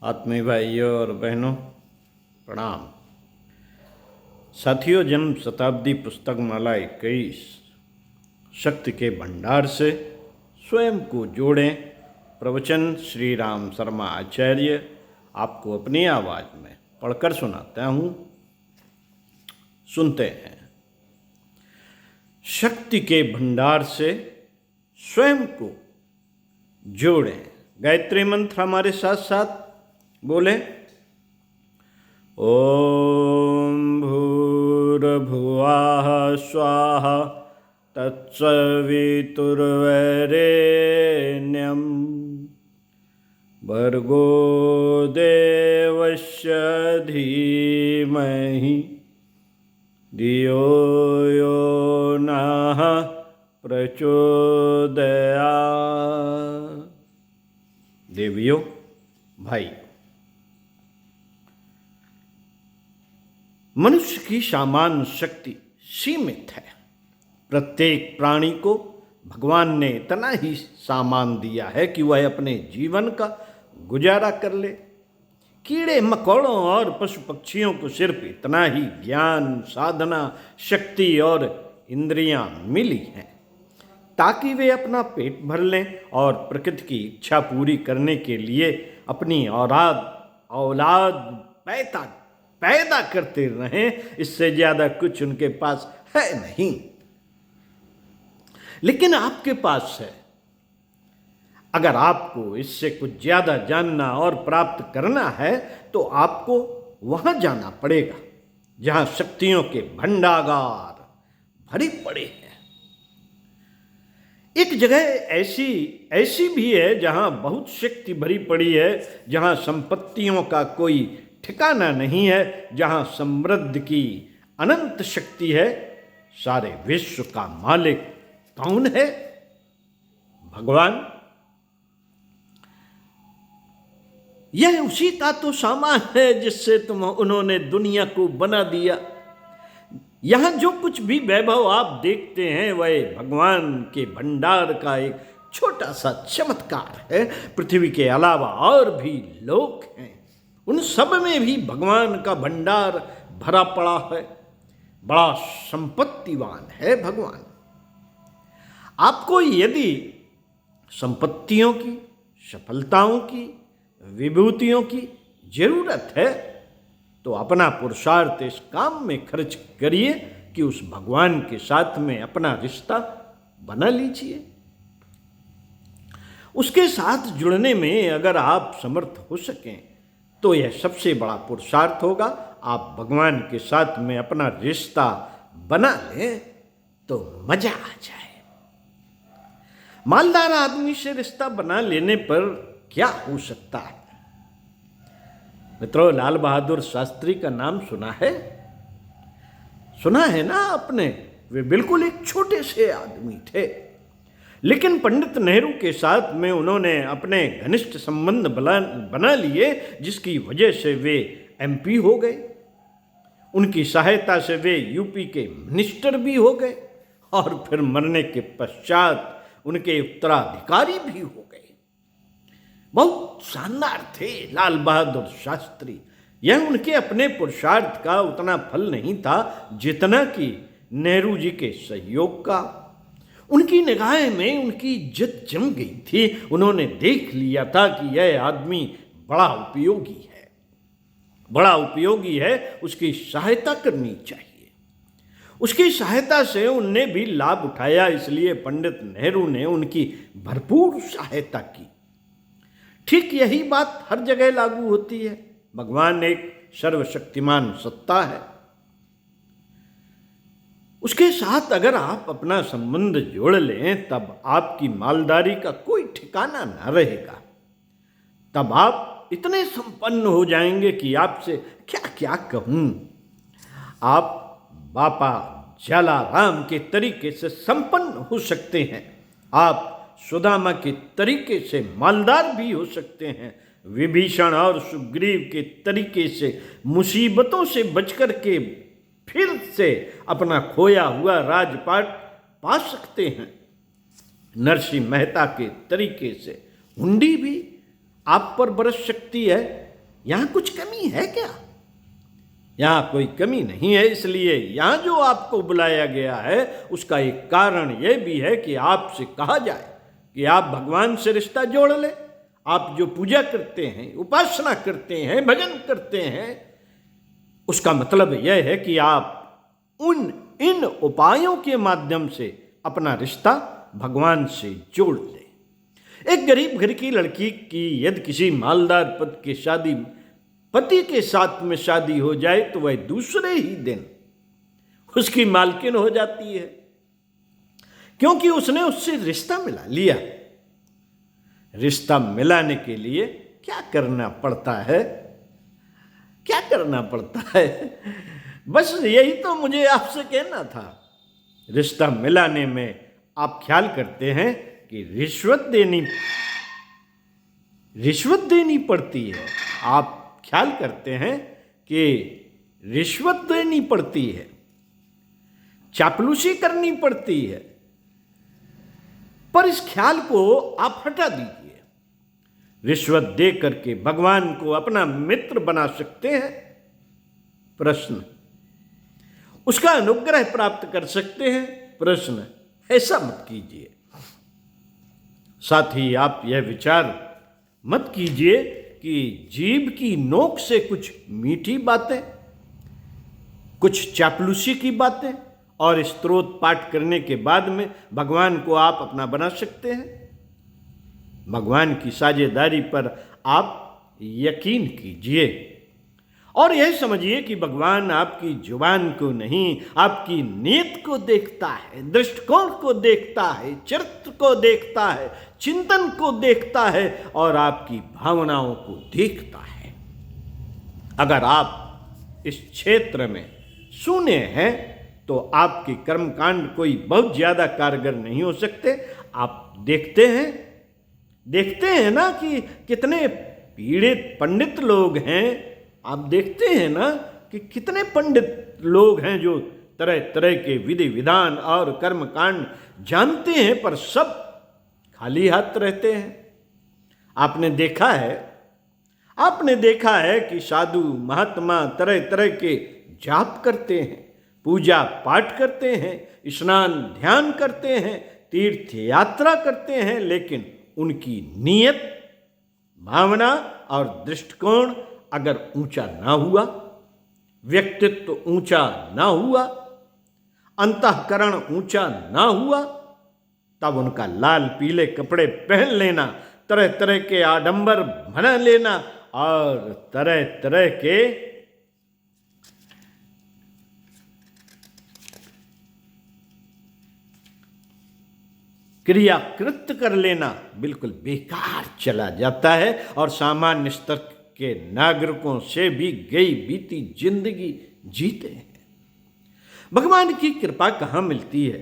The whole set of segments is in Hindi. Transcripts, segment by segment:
आत्मीय भाइयों और बहनों, प्रणाम। साथियों, जन्म शताब्दी पुस्तक माला 21 शक्ति के भंडार से स्वयं को जोड़ें। प्रवचन श्री राम शर्मा आचार्य आपको अपनी आवाज़ में पढ़कर सुनाता हूँ, सुनते हैं। शक्ति के भंडार से स्वयं को जोड़ें। गायत्री मंत्र हमारे साथ साथ बोले। ओम भूर्भुवः स्वाहा तत्सवितुर्वरेण्यं भर्गो देवस्य धीमहि धियो यो नः प्रचोदयात्। देवियों, भाई, मनुष्य की सामान्य शक्ति सीमित है। प्रत्येक प्राणी को भगवान ने इतना ही सामान दिया है कि वह अपने जीवन का गुजारा कर ले। कीड़े मकोड़ों और पशु पक्षियों को सिर्फ इतना ही ज्ञान, साधना, शक्ति और इंद्रियां मिली हैं ताकि वे अपना पेट भर लें और प्रकृति की इच्छा पूरी करने के लिए अपनी औलाद पैदा करते रहें। इससे ज्यादा कुछ उनके पास है नहीं। लेकिन आपके पास है। अगर आपको इससे कुछ ज्यादा जानना और प्राप्त करना है तो आपको वहां जाना पड़ेगा जहां शक्तियों के भंडागार भरे पड़े हैं। एक जगह ऐसी भी है जहां बहुत शक्ति भरी पड़ी है, जहां संपत्तियों का कोई ठिकाना नहीं है, जहां समृद्धि की अनंत शक्ति है। सारे विश्व का मालिक कौन है? भगवान। यह उसी का तो सामान है जिससे उन्होंने दुनिया को बना दिया। यहां जो कुछ भी वैभव आप देखते हैं वह भगवान के भंडार का एक छोटा सा चमत्कार है। पृथ्वी के अलावा और भी लोक हैं, उन सब में भी भगवान का भंडार भरा पड़ा है। बड़ा संपत्तिवान है भगवान। आपको यदि संपत्तियों की, सफलताओं की, विभूतियों की जरूरत है तो अपना पुरुषार्थ इस काम में खर्च करिए कि उस भगवान के साथ में अपना रिश्ता बना लीजिए। उसके साथ जुड़ने में अगर आप समर्थ हो सकें तो यह सबसे बड़ा पुरुषार्थ होगा। आप भगवान के साथ में अपना रिश्ता बना लें तो मजा आ जाए। मालदार आदमी से रिश्ता बना लेने पर क्या हो सकता है? मित्रों, लाल बहादुर शास्त्री का नाम सुना है? सुना है ना आपने? वे बिल्कुल एक छोटे से आदमी थे, लेकिन पंडित नेहरू के साथ में उन्होंने अपने घनिष्ठ संबंध बना लिए, जिसकी वजह से वे एमपी हो गए। उनकी सहायता से वे यूपी के मिनिस्टर भी हो गए और फिर मरने के पश्चात उनके उत्तराधिकारी भी हो गए। बहुत शानदार थे लाल बहादुर शास्त्री। यह उनके अपने पुरुषार्थ का उतना फल नहीं था जितना कि नेहरू जी के सहयोग का। उनकी निगाह में उनकी इज्जत जम गई थी। उन्होंने देख लिया था कि यह आदमी बड़ा उपयोगी है, उसकी सहायता करनी चाहिए। उसकी सहायता से उनने भी लाभ उठाया, इसलिए पंडित नेहरू ने उनकी भरपूर सहायता की। ठीक यही बात हर जगह लागू होती है। भगवान एक सर्वशक्तिमान सत्ता है। उसके साथ अगर आप अपना संबंध जोड़ लें तब आपकी मालदारी का कोई ठिकाना न रहेगा। तब आप इतने संपन्न हो जाएंगे कि आपसे क्या क्या कहूं। आप बापा जलाराम के तरीके से संपन्न हो सकते हैं। आप सुदामा के तरीके से मालदार भी हो सकते हैं। विभीषण और सुग्रीव के तरीके से मुसीबतों से बचकर के फिर से अपना खोया हुआ राजपाट पा सकते हैं। नरसिंह मेहता के तरीके से हुंडी भी आप पर बरस सकती है। यहां कुछ कमी है क्या? यहां कोई कमी नहीं है, इसलिए यहां जो आपको बुलाया गया है उसका एक कारण यह भी है कि आपसे कहा जाए कि आप भगवान से रिश्ता जोड़ लें। आप जो पूजा करते हैं, उपासना करते हैं, भजन करते हैं, उसका मतलब यह है कि आप इन उपायों के माध्यम से अपना रिश्ता भगवान से जोड़ लें। एक गरीब घर की लड़की की यदि किसी मालदार पति के साथ में शादी हो जाए तो वह दूसरे ही दिन उसकी मालकिन हो जाती है, क्योंकि उसने उससे रिश्ता मिला लिया। रिश्ता मिलाने के लिए क्या करना पड़ता है? क्या करना पड़ता है? बस यही तो मुझे आपसे कहना था। रिश्ता मिलाने में आप ख्याल करते हैं कि रिश्वत देनी पड़ती है। आप ख्याल करते हैं कि रिश्वत देनी पड़ती है, चापलूसी करनी पड़ती है, पर इस ख्याल को आप हटा दीजिए। रिश्वत दे करके भगवान को अपना मित्र बना सकते हैं? प्रश्न। उसका अनुग्रह प्राप्त कर सकते हैं? प्रश्न। ऐसा मत कीजिए। साथ ही आप यह विचार मत कीजिए कि जीभ की नोक से कुछ मीठी बातें, कुछ चापलूसी की बातें और स्तोत्र पाठ करने के बाद में भगवान को आप अपना बना सकते हैं। भगवान की साझेदारी पर आप यकीन कीजिए और यह समझिए कि भगवान आपकी जुबान को नहीं, आपकी नीयत को देखता है, दृष्टिकोण को देखता है, चरित्र को देखता है, चिंतन को देखता है और आपकी भावनाओं को देखता है। अगर आप इस क्षेत्र में शून्य हैं तो आपके कर्मकांड कोई बहुत ज्यादा कारगर नहीं हो सकते। आप देखते हैं ना कि कितने पीड़ित पंडित लोग हैं। आप देखते हैं ना कि कितने पंडित लोग हैं जो तरह तरह के विधि विधान और कर्मकांड जानते हैं, पर सब खाली हाथ रहते हैं। आपने देखा है कि साधु महात्मा तरह तरह के जाप करते हैं, पूजा पाठ करते हैं, स्नान ध्यान करते हैं, तीर्थ यात्रा करते हैं, लेकिन उनकी नीयत, भावना और दृष्टिकोण अगर ऊंचा ना हुआ, व्यक्तित्व ऊंचा ना हुआ, अंतःकरण ऊंचा ना हुआ, तब उनका लाल पीले कपड़े पहन लेना, तरह तरह के आडंबर बना लेना और तरह तरह के क्रियाकृत कर लेना बिल्कुल बेकार चला जाता है और सामान्य स्तर के नागरिकों से भी गई बीती जिंदगी जीते हैं। भगवान की कृपा कहाँ मिलती है?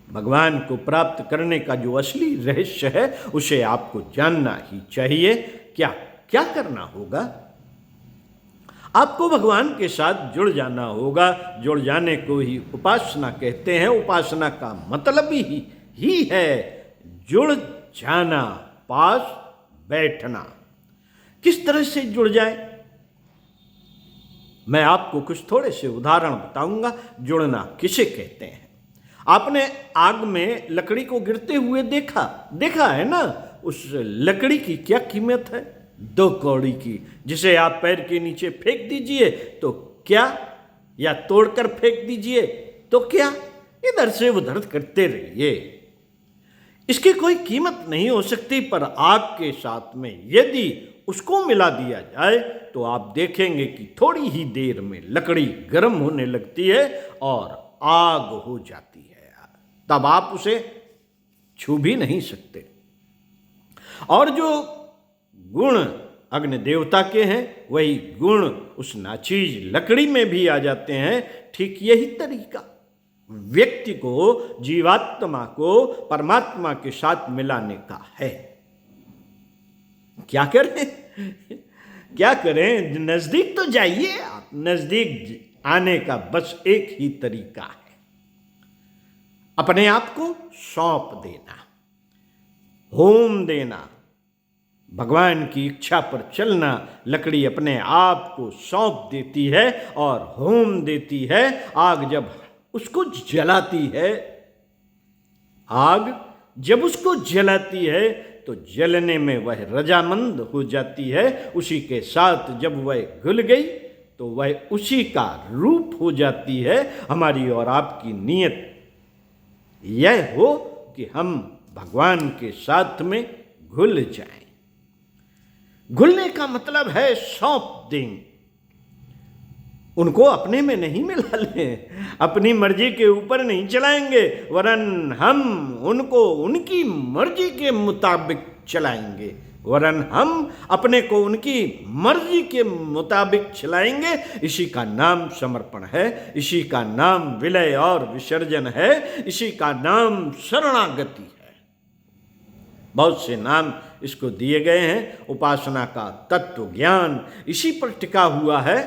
भगवान को प्राप्त करने का जो असली रहस्य है उसे आपको जानना ही चाहिए। क्या करना होगा? आपको भगवान के साथ जुड़ जाना होगा। जुड़ जाने को ही उपासना कहते हैं। उपासना का मतलब ही है जुड़ जाना, पास बैठना। किस तरह से जुड़ जाए? मैं आपको कुछ थोड़े से उदाहरण बताऊंगा। जुड़ना किसे कहते हैं? आपने आग में लकड़ी को गिरते हुए देखा है ना? उस लकड़ी की क्या कीमत है? 2 कौड़ी की। जिसे आप पैर के नीचे फेंक दीजिए तो क्या, या तोड़कर फेंक दीजिए तो क्या, इधर से उधर करते रहिए, इसकी कोई कीमत नहीं हो सकती। पर आग के साथ में यदि उसको मिला दिया जाए तो आप देखेंगे कि थोड़ी ही देर में लकड़ी गर्म होने लगती है और आग हो जाती है। तब आप उसे छू भी नहीं सकते। और जो गुण अग्नि देवता के हैं वही गुण उस नाचीज लकड़ी में भी आ जाते हैं। ठीक यही तरीका व्यक्ति को, जीवात्मा को परमात्मा के साथ मिलाने का है। क्या करें? नजदीक तो जाइए। आप नजदीक आने का बस एक ही तरीका है, अपने आप को सौंप देना, होम देना, भगवान की इच्छा पर चलना, लकड़ी अपने आप को सौंप देती है और होम देती है। आग जब उसको जलाती है, आग जब उसको जलाती है तो जलने में वह रजामंद हो जाती है। उसी के साथ जब वह घुल गई तो वह उसी का रूप हो जाती है। हमारी और आपकी नीयत यह हो कि हम भगवान के साथ में घुल जाएं। घुलने का मतलब है सौंप दें, उनको अपने में नहीं मिला लें, अपनी मर्जी के ऊपर नहीं चलाएंगे, वरन हम उनको उनकी मर्जी के मुताबिक चलाएंगे, वरन हम अपने को उनकी मर्जी के मुताबिक चलाएंगे। इसी का नाम समर्पण है, इसी का नाम विलय और विसर्जन है, इसी का नाम शरणागति है। बहुत से नाम इसको दिए गए हैं। उपासना का तत्व ज्ञान इसी पर टिका हुआ है।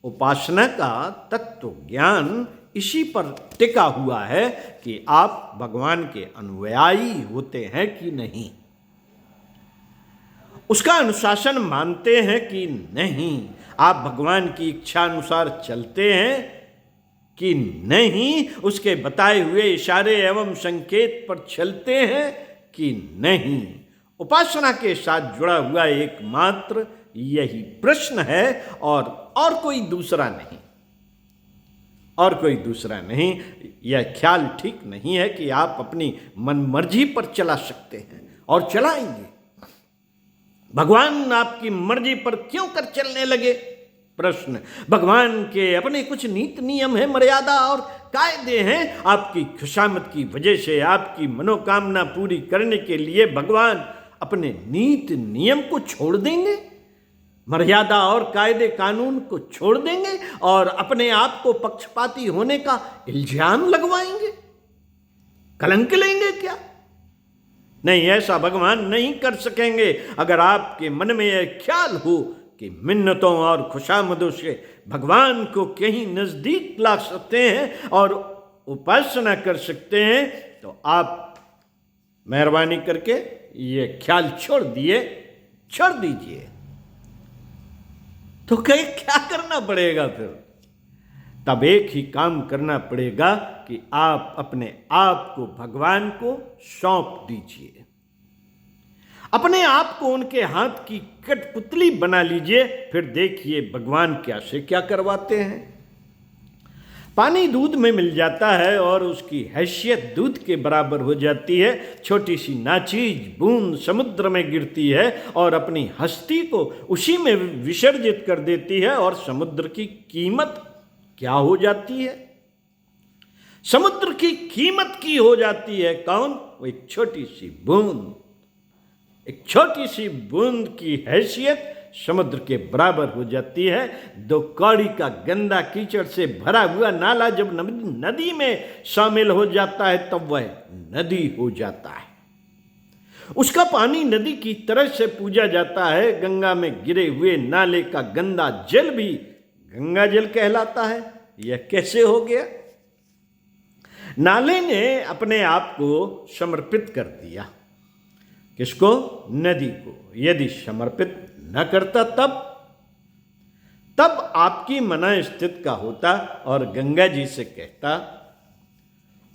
उपासना का तत्व ज्ञान इसी पर टिका हुआ है कि आप भगवान के अनुयायी होते हैं कि नहीं, उसका अनुशासन मानते हैं कि नहीं, आप भगवान की इच्छा अनुसार चलते हैं कि नहीं, उसके बताए हुए इशारे एवं संकेत पर चलते हैं कि नहीं। उपासना के साथ जुड़ा हुआ एकमात्र यही प्रश्न है और कोई दूसरा नहीं, और कोई दूसरा नहीं। यह ख्याल ठीक नहीं है कि आप अपनी मनमर्जी पर चला सकते हैं और चलाएंगे। भगवान आपकी मर्जी पर क्यों कर चलने लगे? प्रश्न। भगवान के अपने कुछ नीति नियम है, मर्यादा और कायदे हैं। आपकी खुशामद की वजह से आपकी मनोकामना पूरी करने के लिए भगवान अपने नीति नियम को छोड़ देंगे, मर्यादा और कायदे कानून को छोड़ देंगे और अपने आप को पक्षपाती होने का इल्जाम लगवाएंगे, कलंक लेंगे क्या? नहीं, ऐसा भगवान नहीं कर सकेंगे। अगर आपके मन में यह ख्याल हो कि मिन्नतों और खुशामदों से भगवान को कहीं नजदीक ला सकते हैं और उपासना कर सकते हैं, तो आप मेहरबानी करके ये ख्याल छोड़ दीजिए। तो क्या करना पड़ेगा फिर? तब एक ही काम करना पड़ेगा कि आप अपने आप को भगवान को सौंप दीजिए, अपने आप को उनके हाथ की कठपुतली बना लीजिए। फिर देखिए भगवान क्या से क्या करवाते हैं। पानी दूध में मिल जाता है और उसकी हैसियत दूध के बराबर हो जाती है। छोटी सी नाचीज बूंद समुद्र में गिरती है और अपनी हस्ती को उसी में विसर्जित कर देती है, और समुद्र की कीमत क्या हो जाती है? समुद्र की कीमत की हो जाती है कौन? वो एक छोटी सी बूंद। एक छोटी सी बूंद की हैसियत समुद्र के बराबर हो जाती है। दो कौड़ी का गंदा कीचड़ से भरा हुआ नाला जब नदी में शामिल हो जाता है तब वह नदी हो जाता है। उसका पानी नदी की तरह से पूजा जाता है। गंगा में गिरे हुए नाले का गंदा जल भी गंगा जल कहलाता है। यह कैसे हो गया? नाले ने अपने आप को समर्पित कर दिया। किसको? नदी को। यदि समर्पित न करता तब आपकी मना स्थित का होता और गंगा जी से कहता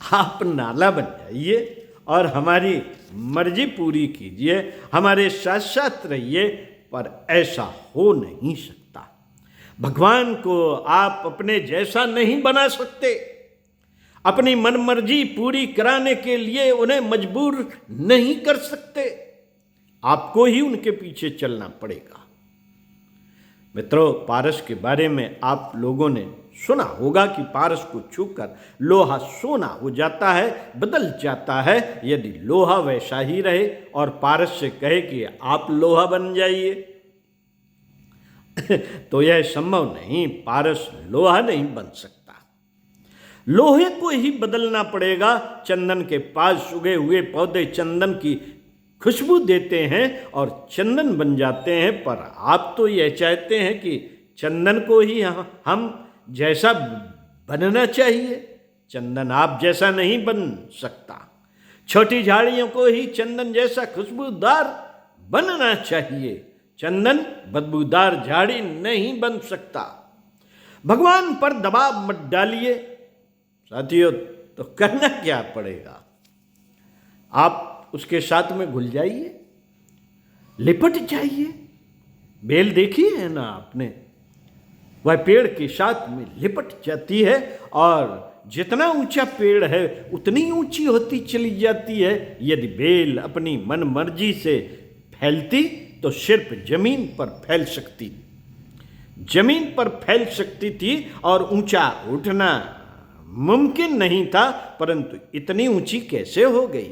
आप नाला बन जाइए और हमारी मर्जी पूरी कीजिए, हमारे साथ साथ रहिए। पर ऐसा हो नहीं सकता। भगवान को आप अपने जैसा नहीं बना सकते। अपनी मनमर्जी पूरी कराने के लिए उन्हें मजबूर नहीं कर सकते। आपको ही उनके पीछे चलना पड़ेगा। मित्रों, पारस के बारे में आप लोगों ने सुना होगा कि पारस को छूकर लोहा सोना हो जाता है, बदल जाता है। यदि लोहा वैसा ही रहे और पारस से कहे कि आप लोहा बन जाइए तो यह संभव नहीं। पारस लोहा नहीं बन सकता। लोहे को ही बदलना पड़ेगा। चंदन के पास उगे हुए पौधे चंदन की खुशबू देते हैं और चंदन बन जाते हैं, पर आप तो यह चाहते हैं कि चंदन को ही हम जैसा बनना चाहिए। चंदन आप जैसा नहीं बन सकता। छोटी झाड़ियों को ही चंदन जैसा खुशबूदार बनना चाहिए। चंदन बदबूदार झाड़ी नहीं बन सकता। भगवान पर दबाव मत डालिए साथियों, तो करना क्या पड़ेगा? आप उसके साथ में घुल जाइए, लिपट जाइए। बेल देखी है ना आपने, वह पेड़ के साथ में लिपट जाती है और जितना ऊंचा पेड़ है उतनी ऊंची होती चली जाती है। यदि बेल अपनी मन मर्जी से फैलती तो सिर्फ जमीन पर फैल सकती, जमीन पर फैल सकती थी और ऊंचा उठना मुमकिन नहीं था, परंतु इतनी ऊंची कैसे हो गई?